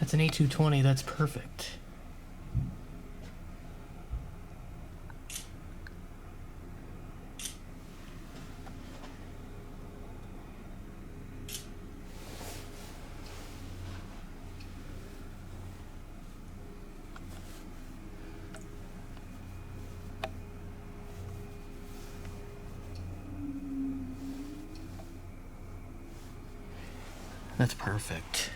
That's an A220, that's perfect. That's perfect.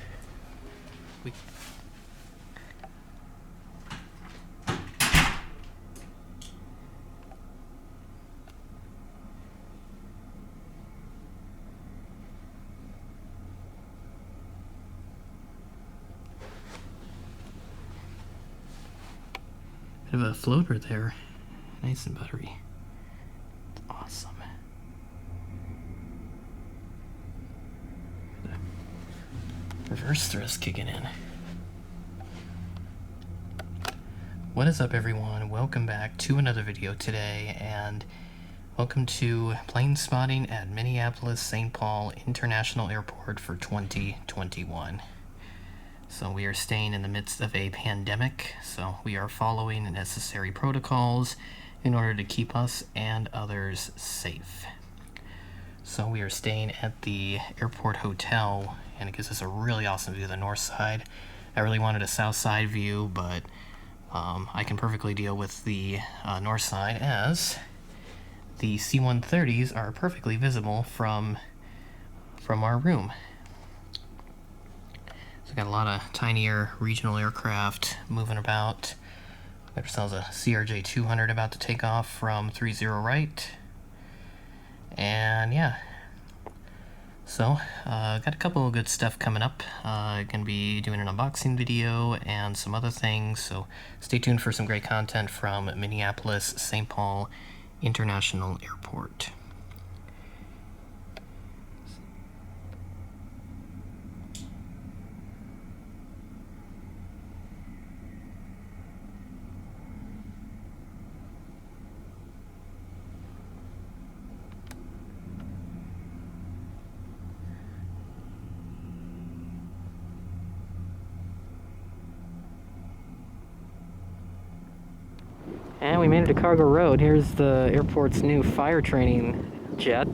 Bit of a floater there. Nice and buttery. It's awesome. Reverse thrust kicking in. What is up, everyone? Welcome back to another video today, and welcome to plane spotting at Minneapolis St. Paul International Airport for 2021. So we are staying in the midst of a pandemic, so we are following necessary protocols in order to keep us and others safe. So we are staying at the airport hotel, and it gives us a really awesome view of the north side. I really wanted a south side view, but I can perfectly deal with the north side, as the C-130s are perfectly visible from our room. So we got a lot of tinier regional aircraft moving about. We got ourselves a CRJ-200 about to take off from 30 right. And yeah, so got a couple of good stuff coming up. Gonna be doing an unboxing video and some other things, so stay tuned for some great content from Minneapolis St. Paul International Airport. And we made it to Cargo Road. Here's the airport's new fire training jet,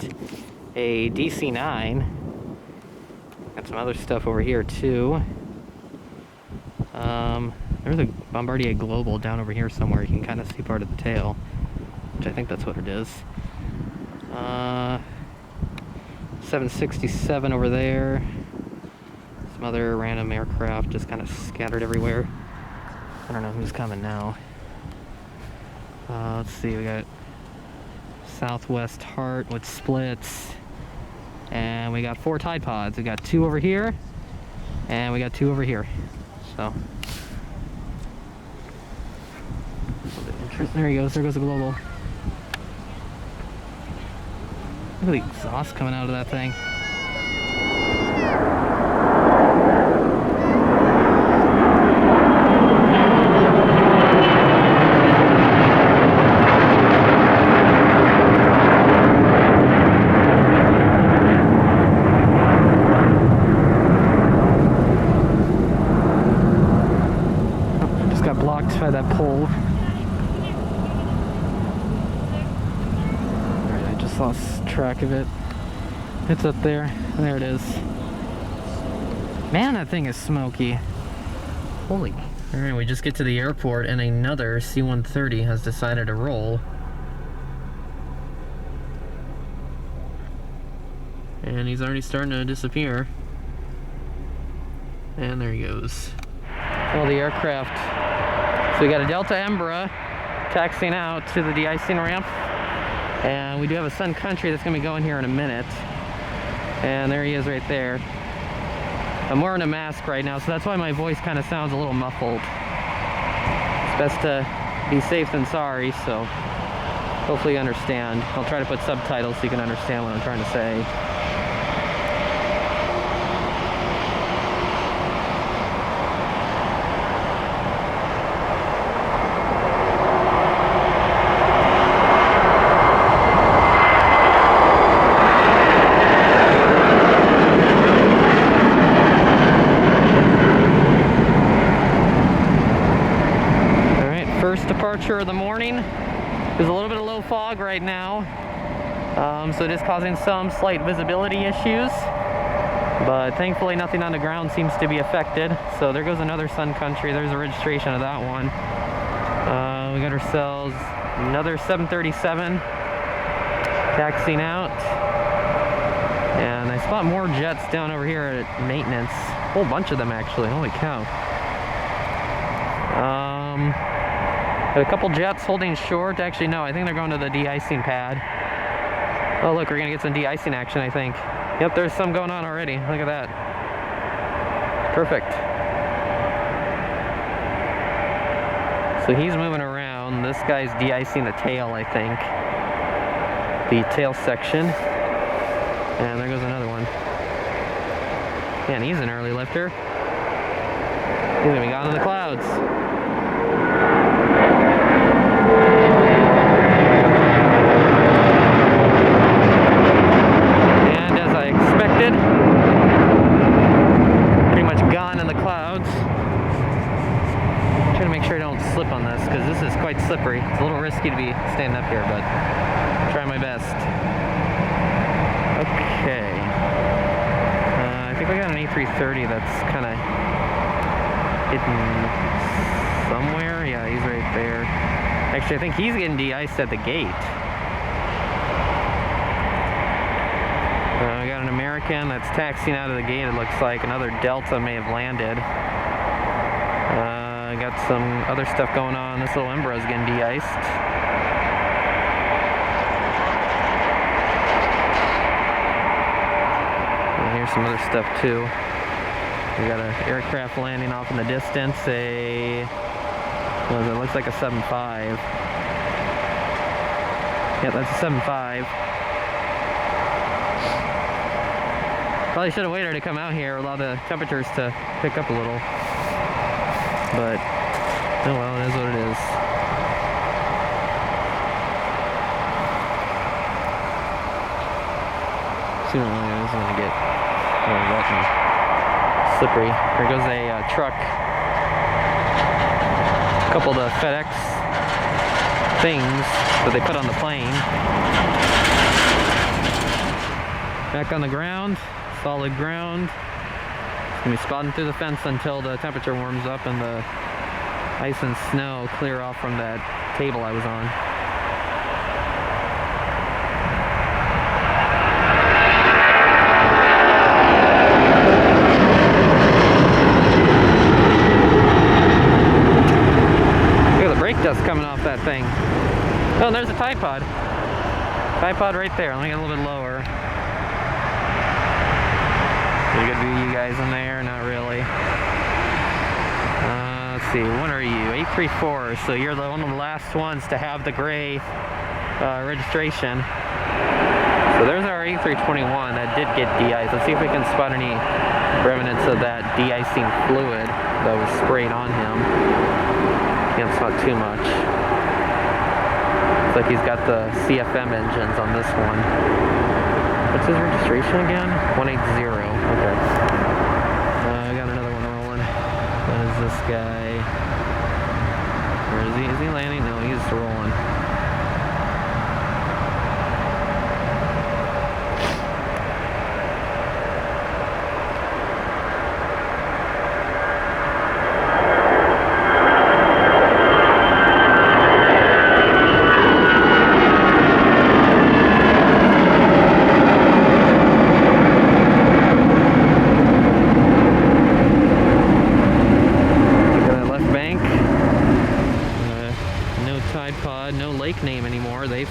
a DC-9. Got some other stuff over here too. There's a Bombardier Global down over here somewhere. You can kind of see part of the tail, which I think that's what it is. 767 over there. Some other random aircraft just kind of scattered everywhere. I don't know who's coming now. Let's see, we got Southwest Heart with splits, and we got 4 Tide Pods. We got 2 over here, and we got 2 over here. So, there he goes. There goes the Global. Look at the exhaust coming out of that thing. By that pole. Alright, I just lost track of it. It's up there. There it is. Man, that thing is smoky. Holy. Alright, we just get to the airport and another C-130 has decided to roll. And he's already starting to disappear. And there he goes. Well, the aircraft. So we got a Delta Embra taxiing out to the de-icing ramp, and we do have a Sun Country that's going to be going here in a minute, and there he is right there. I'm wearing a mask right now, so that's why my voice kind of sounds a little muffled. It's best to be safe than sorry, so hopefully you understand. I'll try to put subtitles so you can understand what I'm trying to say. temperature of the morning. There's a little bit of low fog right now, so it is causing some slight visibility issues, but thankfully nothing on the ground seems to be affected. So there goes another Sun Country. There's a registration of that one. We got ourselves another 737 taxiing out, and I spot more jets down over here at maintenance. A whole bunch of them actually. Holy cow. Got a couple jets holding short. Actually, no, I think they're going to the de-icing pad. Oh, look, we're gonna get some de-icing action, I think. Yep, there's some going on already. Look at that. Perfect. So he's moving around. This guy's de-icing the tail, I think. The tail section. And there goes another one. Man, he's an early lifter. He's gonna be gone in the clouds. And as I expected, pretty much gone in the clouds. I'm trying to make sure I don't slip on this, because this is quite slippery. It's a little risky to be standing up here, but I'll try my best. Okay. I think we got an A330 that's kind of hidden somewhere. Yeah, he's right there. Actually, I think he's getting de-iced at the gate. We got an American that's taxiing out of the gate. It looks like another Delta may have landed. Got some other stuff going on. This little Embra is getting de-iced. And here's some other stuff too. We got an aircraft landing off in the distance. It looks like a 7.5. Yep, that's a 7.5. Probably should have waited to come out here, allow the temperatures to pick up a little. But, oh well, it is what it is. Sooner or later, this is going to get more wet and slippery. There goes a truck. A couple of the FedEx things that they put on the plane. Back on the ground, solid ground. It's gonna be spotting through the fence until the temperature warms up and the ice and snow clear off from that table I was on. Dust coming off that thing. Oh, and there's a Tide Pod. Tide Pod right there. Let me get a little bit lower. You good view, you guys in there? Not really. Let's see. What are you? 834. So you're one of the last ones to have the gray registration. So there's our A321 that did get de-iced. Let's see if we can spot any remnants of that de-icing fluid that was sprayed on him. Can't spot too much. Looks like he's got the CFM engines on this one. What's his registration again? 180. Okay. I got another one rolling. That is this guy. Where is he? Is he landing? No, he's just rolling.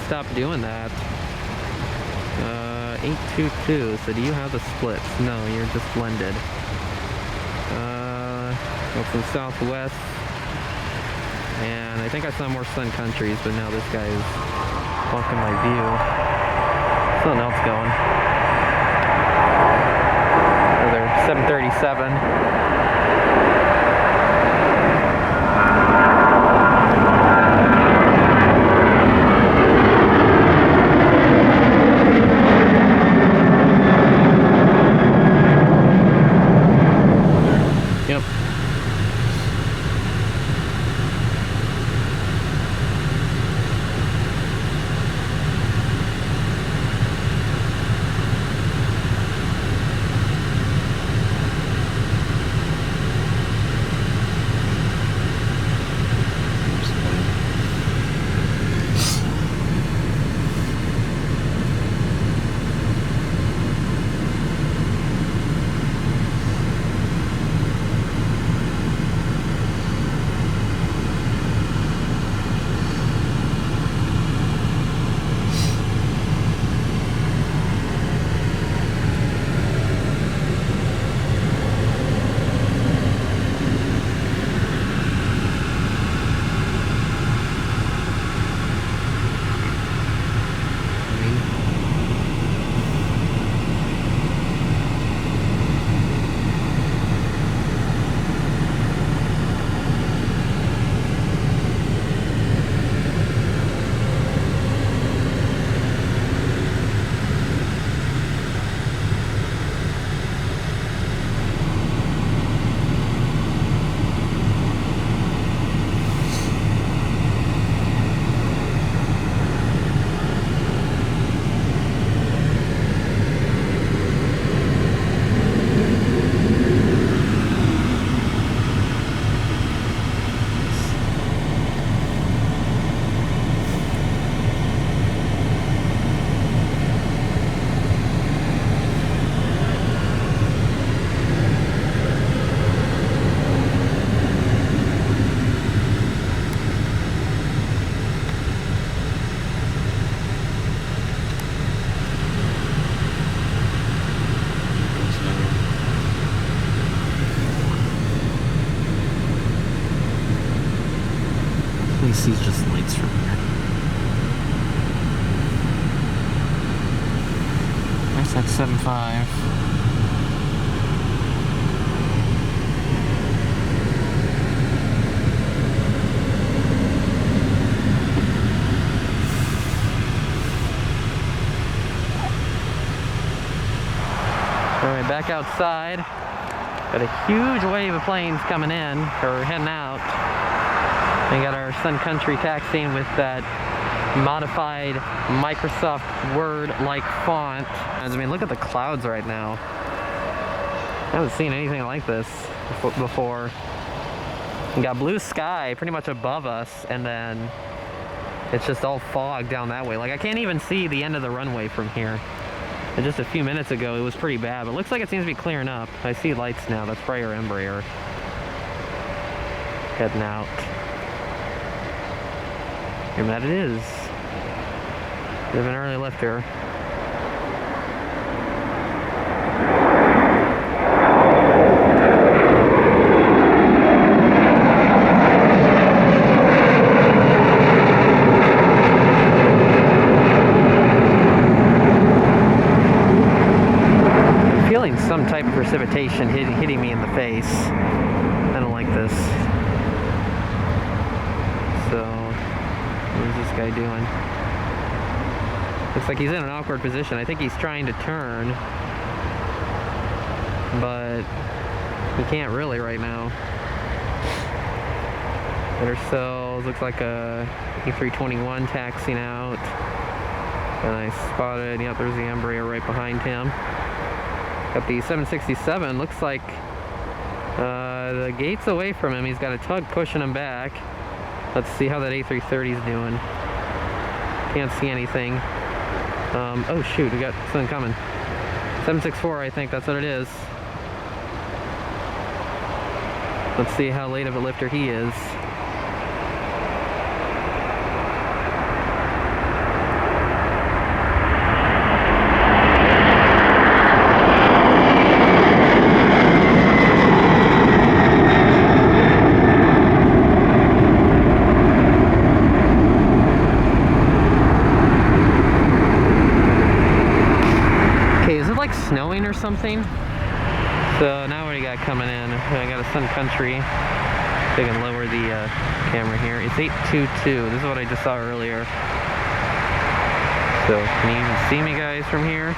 Stop doing that. 822. So do you have the splits? No, you're just blended. Go from southwest, and I think I saw more Sun Countries, but now this guy is blocking my view. Something else going. Another 737. only see just lights from here. Nice at 7.5. Alright, back outside. Got a huge wave of planes coming in, or heading out. We got our Sun Country taxiing with that modified Microsoft Word-like font. I mean, look at the clouds right now. I haven't seen anything like this before. We got blue sky pretty much above us, and then it's just all fog down that way. Like, I can't even see the end of the runway from here. And just a few minutes ago, it was pretty bad, but it looks like it seems to be clearing up. I see lights now. That's probably our Embraer heading out. And that it is. We have an early lifter. Some type of precipitation hitting me in the face. I don't like this. So, what is this guy doing? Looks like he's in an awkward position. I think he's trying to turn, but he can't really right now. Better cells. Looks like a A321 taxiing out. And I spotted. Yep, there's the Embraer right behind him. Got the 767, looks like the gate's away from him. He's got a tug pushing him back. Let's see how that A330 is doing. Can't see anything. Oh shoot, we got something coming. 764, I think that's what it is. Let's see how late of a lifter he is. Snowing or something. So now what do you got coming in? I got a Sun Country. So I can lower the camera here. It's 822. This is what I just saw earlier. So can you even see me guys from here?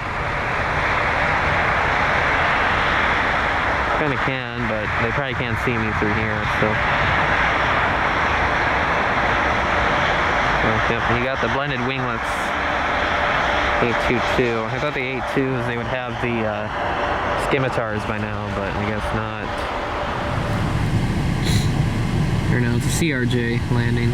Kinda can, but they probably can't see me through here, so. Yep, you got the blended winglets. 822. I thought the 82s, they would have the scimitars by now, but I guess not. Here now, it's a CRJ landing.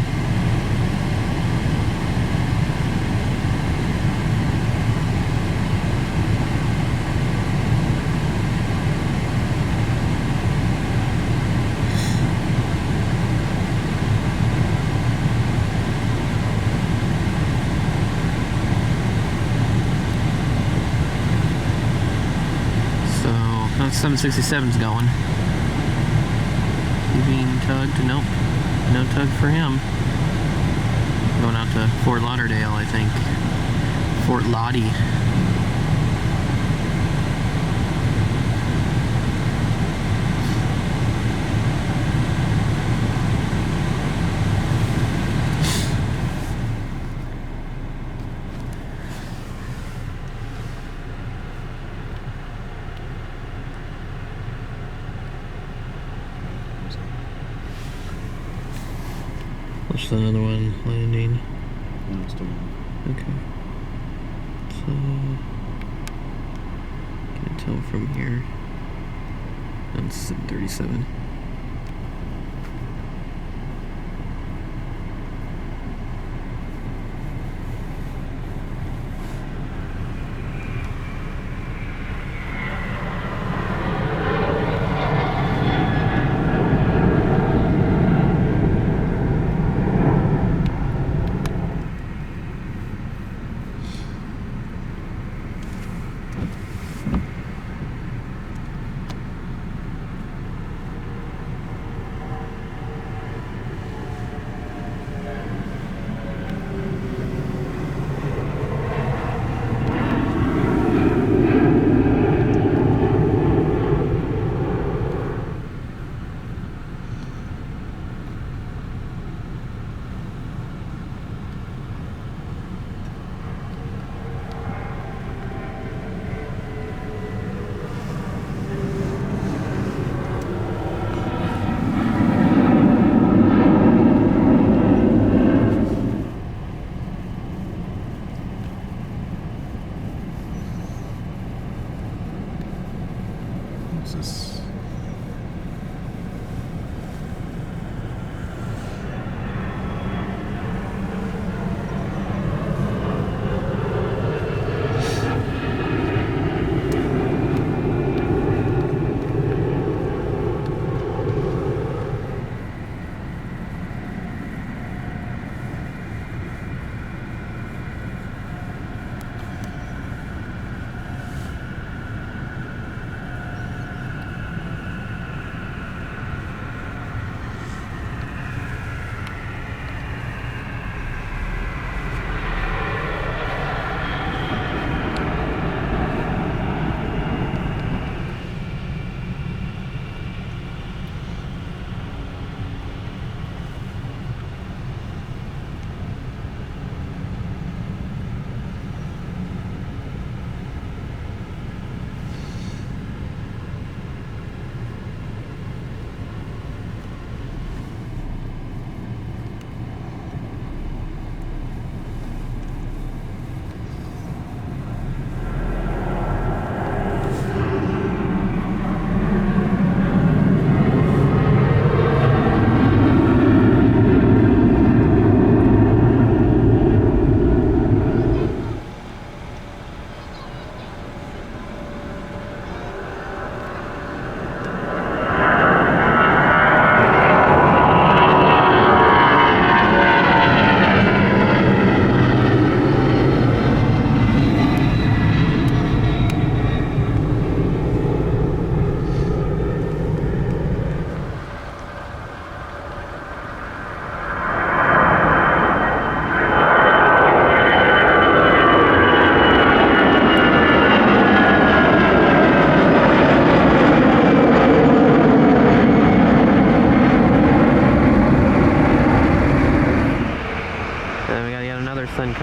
So, how's 767's going? He being tugged? Nope. No tug for him. Going out to Fort Lauderdale, I think. Fort Lottie. Watch another one landing. No, it's still on. Okay. So can't tell from here. That's 737.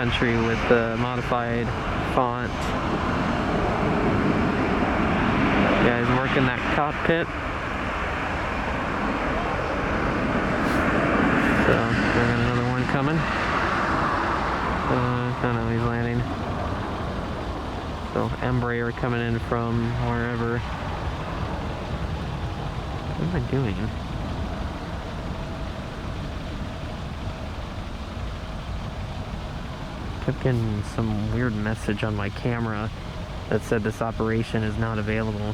Country with the modified font. Yeah, he's working that cockpit. So, we got another one coming. I don't know, he's landing. So, Embraer coming in from wherever. What am I doing? Kept getting some weird message on my camera that said this operation is not available.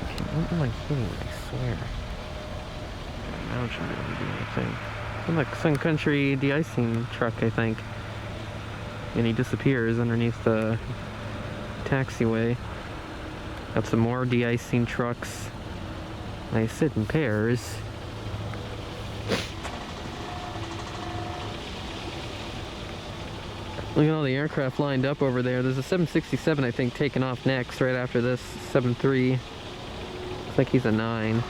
Okay, what am I hitting? I swear. Now it should be able to do anything. Oh, look, Sun Country de-icing truck, I think. And he disappears underneath the taxiway. Got some more de-icing trucks. They sit in pairs. Look at all the aircraft lined up over there. There's a 767, I think, taking off next, right after this 7-3. Looks like he's a 9.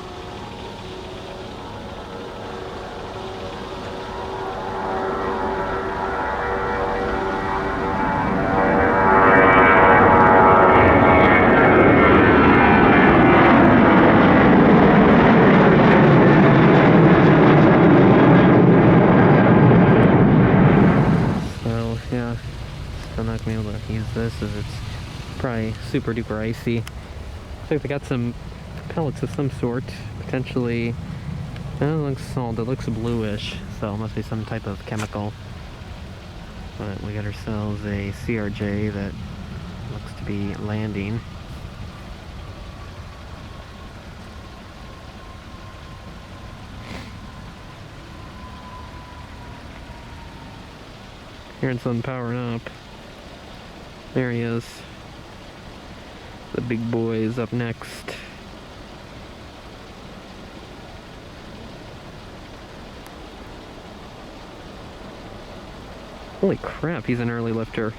Not gonna be able to use this as it's probably super duper icy. Looks like they got some pellets of some sort, potentially. It looks salt, it looks bluish, so it must be some type of chemical. But we got ourselves a CRJ that looks to be landing. Hearing something powering up. There he is. The big boy is up next. Holy crap, he's an early lifter.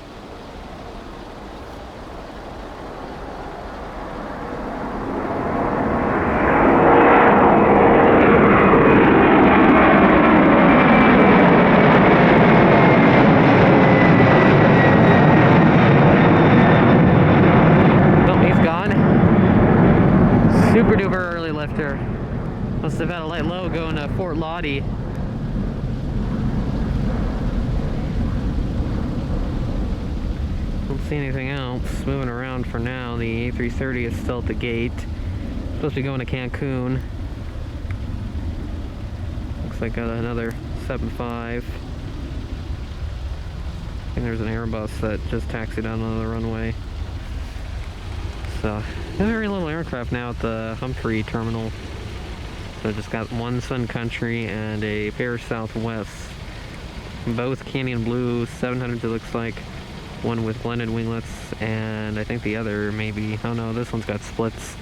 Super duper early lifter. Must have had a light low going to Fort Lottie. Don't see anything else moving around for now. The A330 is still at the gate. Supposed to be going to Cancun. Looks like got another 7.5. I think there's an Airbus that just taxied down on the runway. So, very little aircraft now at the Humphrey terminal. So just got one Sun Country and a pair Southwest. Both Canyon Blue 700s, it looks like. One with blended winglets, and I think the other maybe, oh no, this one's got splits.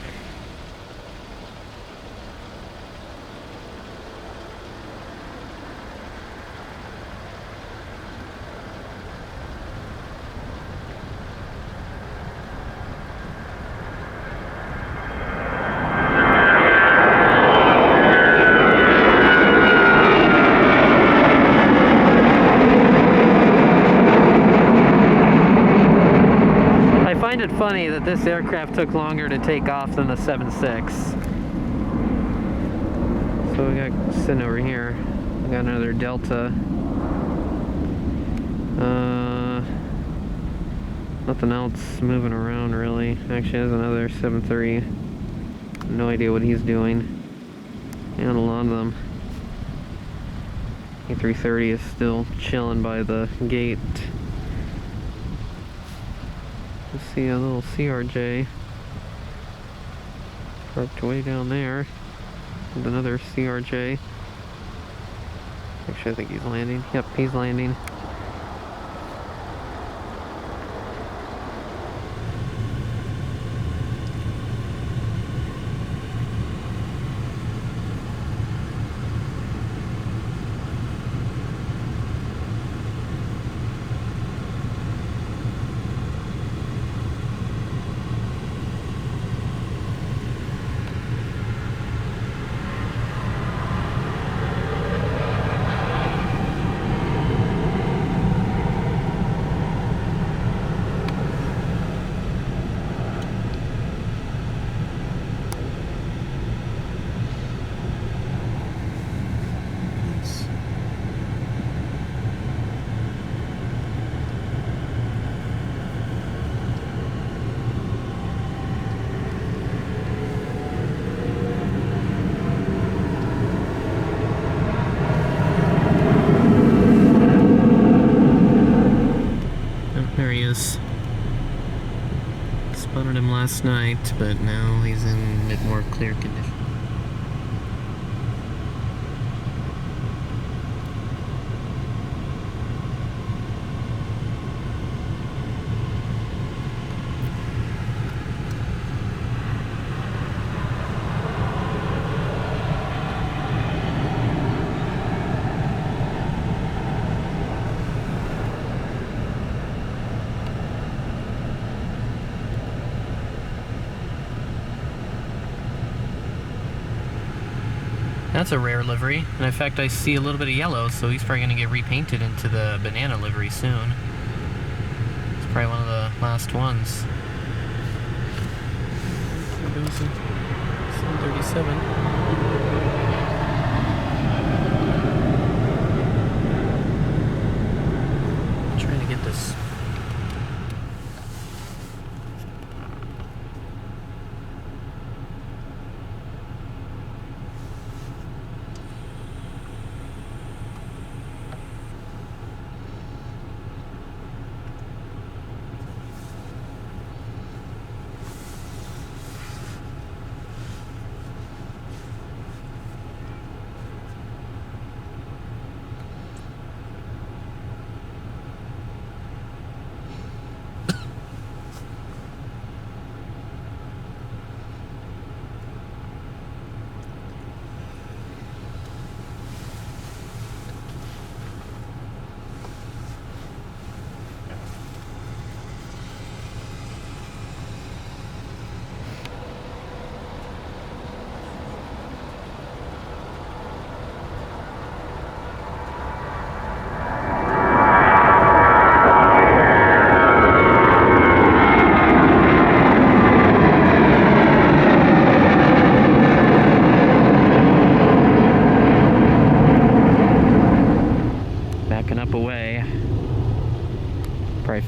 It funny that this aircraft took longer to take off than the 7.6. So we got sitting over here. We got another Delta. Nothing else moving around really. Actually, there's another 7.3. No idea what he's doing. And a lot of them. A330 is still chilling by the gate. Let's see a little CRJ parked way down there, and another CRJ. Actually, I think he's landing. Yep, he's landing. white, but now he's in a bit more clear condition. That's a rare livery, and in fact I see a little bit of yellow, so he's probably going to get repainted into the banana livery soon. It's probably one of the last ones. There goes 737. Trying to get this.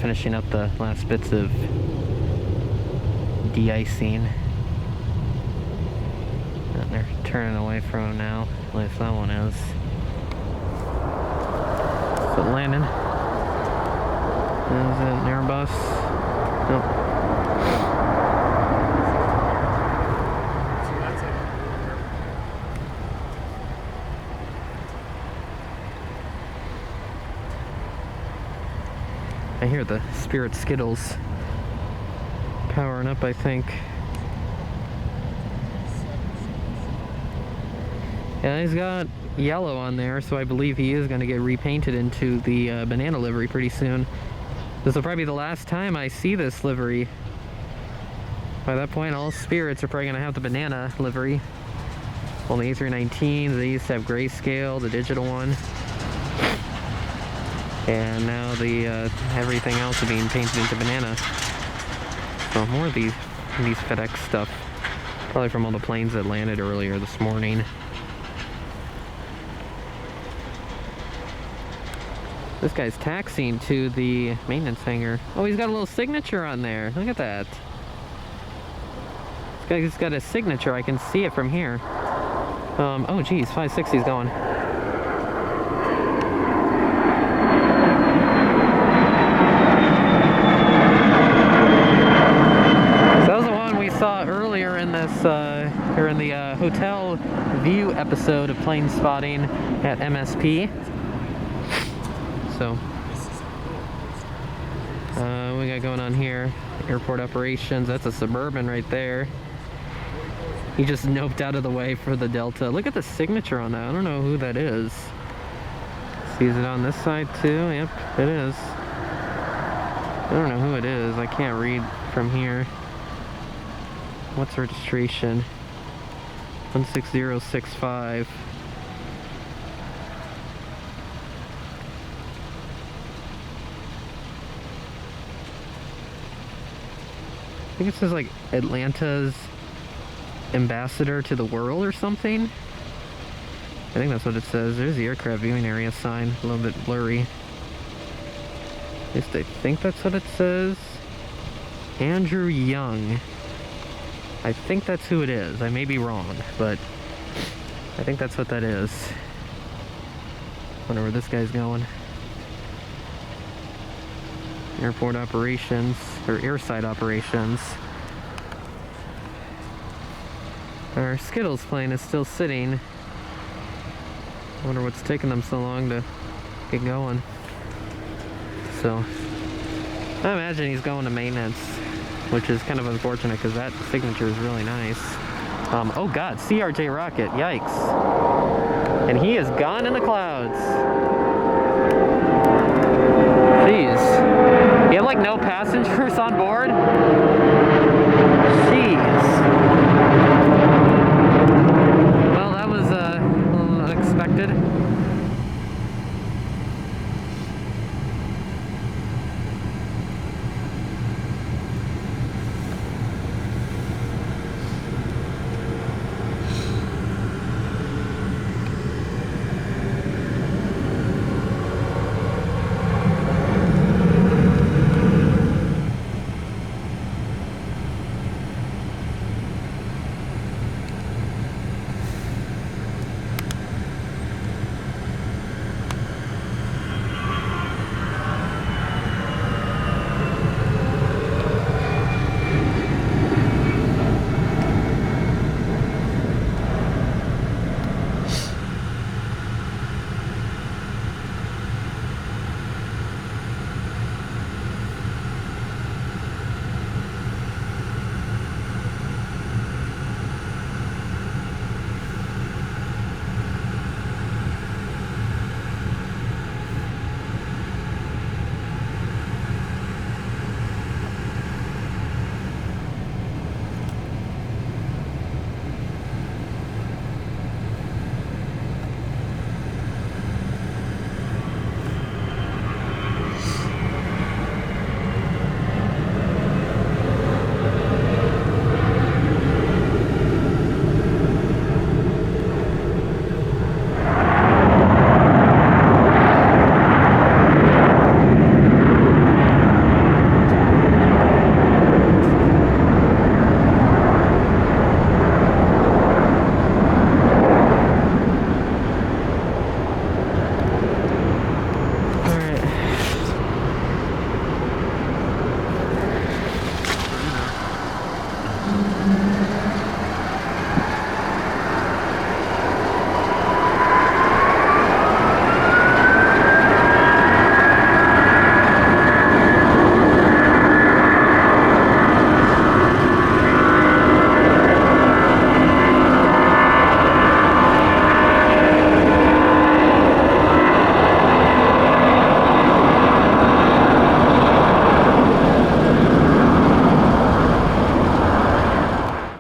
Finishing up the last bits of de-icing. And they're turning away from him now, at least that one is. So landing. Is it an Airbus? Nope. I hear the Spirit Skittles powering up, I think. Yeah, he's got yellow on there, so I believe he is going to get repainted into the banana livery pretty soon. This will probably be the last time I see this livery. By that point, all Spirits are probably going to have the banana livery. Well, the A319s, they used to have grayscale, the digital one. And now the everything else is being painted into banana. So more of these FedEx stuff, probably from all the planes that landed earlier this morning. This guy's taxiing to the maintenance hangar. Oh, he's got a little signature on there. Look at that. This guy's got a signature. I can see it from here. Oh geez, 560's going. Or in the hotel view episode of PlaneSpotting at MSP. So, we got going on here, airport operations. That's a Suburban right there. He just noped out of the way for the Delta. Look at the signature on that. I don't know who that is. See, is it on this side too? Yep, it is. I don't know who it is. I can't read from here. What's registration? 16065. I think it says like Atlanta's ambassador to the world or something. I think that's what it says. There's the aircraft viewing area sign, a little bit blurry. At least I think that's what it says. Andrew Young. I think that's who it is. I may be wrong, but I think that's what that is. Wonder where this guy's going. Airport operations, or airside operations. Our Skittles plane is still sitting. I wonder what's taking them so long to get going. So, I imagine he's going to maintenance, which is kind of unfortunate because that signature is really nice. Oh God, CRJ rocket, yikes. And he is gone in the clouds. Jeez. You have like no passengers on board? Jeez.